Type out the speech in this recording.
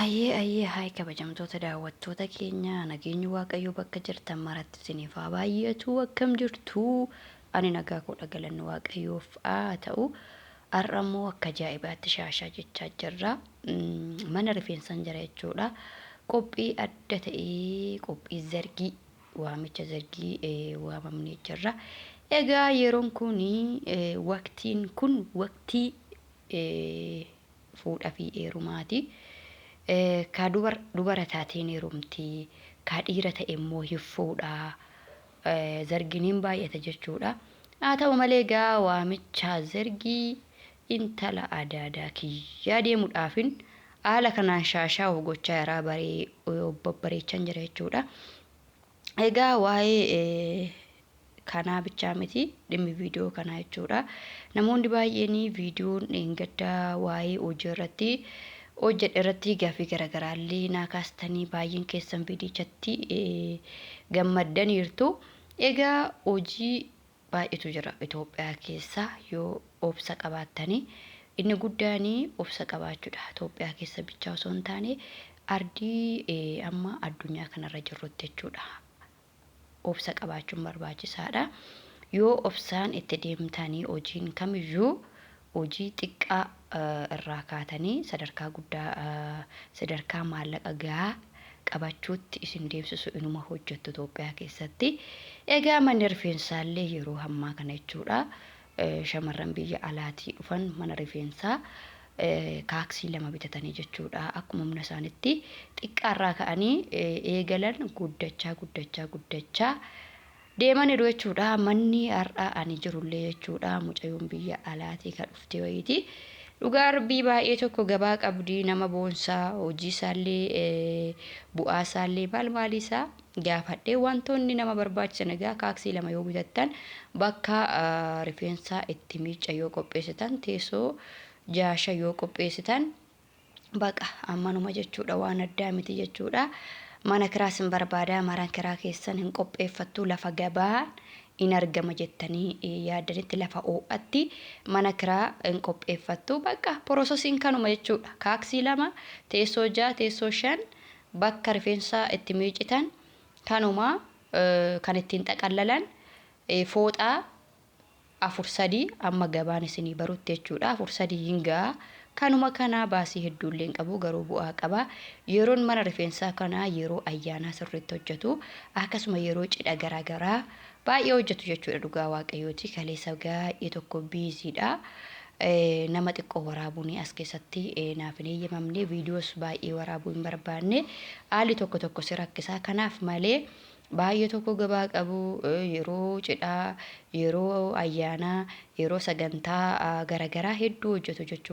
Ayyee hayi kabajamtoota daawwattoota keenya nageenyi waaqayyoo bakka jirtan maratti isiniif haa baay'atu akkam jirtu ani nagaa koo dhagalanni waaqayyoof ta'u har'ammoo akka ajaa'ibaatti shaashaa jechaa jirra mana rifeensan jira jechuudha qophii adda ta'ee qophii zargii waamicha zargii waamamnee jirra egaa yeroon kuni waqtiin kun waqtii fuudhaa fi heerumaati. Ka dubara taateen heerumti ka dhiira ta'e immoo hiffuudha zarginiin baay'ata jechuudha haa ta'u malee gaa waamicha zargii intala adaadaa kiyyaa deemuudhaafin haala kanaan shaashaa gochaa yaraa babbareechan jira jechuudha egaa waa'ee kanaa bichaa miti dhimmi viidiyoo kanaa jechuudha namoonni baay'een viidiyoon gaddaa waa'ee hojii irratti hojjedhe irratti gaafii garaagaraallee naa kaastanii baay'een keessan viidiyochatti gammaddaniirtu egaa hojii baay'eetu jira Itoophiyaa keessa yoo obsa qabaattanii inni guddaan obsa qabaachuudha Itoophiyaa keessa bichaa osoo hin taane ardii amma addunyaa kanarra jirrutti jechuudha obsa qabaachuun barbaachisaadha yoo obsaan itti deemtanii hojiin kamiyyuu hojii xiqqaa irraa kaatanii sadarkaa guddaa sadarkaa maallaqa gahaa qabachuutti isin deemsisu inuma hojjettu Itoophiyaa keessatti egaa manni rifeensaallee yeroo hammaa kana jechuudha shamarran biyya alaatii dhufan mana rifeensaa kaaksii 2 bitatanii jechuudha akkuma humna isaanitti xiqqaarraa ka'anii eegalan guddachaa deeman jechuudha manni har'a ani jirullee jechuudha mucayyoon biyya alaatii ka dhufte wayiiti dhugaa rabbii baay'ee tokko gabaa qabdii nama boonsaa hojii isaallee bu'aa isaallee maaliisaa gaafadhee wantoonni nama barbaachisan egaa kaaksii 2 yoo bitattan bakka rifeensaa itti miicca yoo qopheessitan teessoo 6 yoo qopheessitan baqa ammanuma jechuudha waan addaa miti jechuudha mana kiraa sin barbaada maran kiraa keessan hin qopheeffattu lafa gabaa in argama jettanii yaadanitti lafa oo'atti mana kiraa hin qopheeffattu baqa poroosesiin kanuma jechuudha kaaksii 2 teessoo 6 teessoo 5 bakka rifeensaa itti miicitan kanuma kan ittiin xaqallalan fooxaa 4-3 amma gabaan isinii barutti jechuudha 4-3 hingaa kanuma kana baasii hedduullee qabu garuu bu'aa qaba yeroon mana rifeensaa kana yeroo ayyaana sirriitti hojjetu akkasuma yeroo cidha garaagaraa baay'ee hojjetu jechuudha dhugaa waaqayyooti kaleessa gaa'ee tokko biiziidha nama xiqqoo waraabuun as keessatti naaf hin eeyyamamne viidiyoos baay'ee waraabuu hin barbaanne haalli tokko si rakkisaa kanaaf malee baay'ee tokko gabaa qabu yeroo cidhaa yeroo ayyaanaa yeroo sagantaa garaagaraa hedduu hojjetu jechuudha.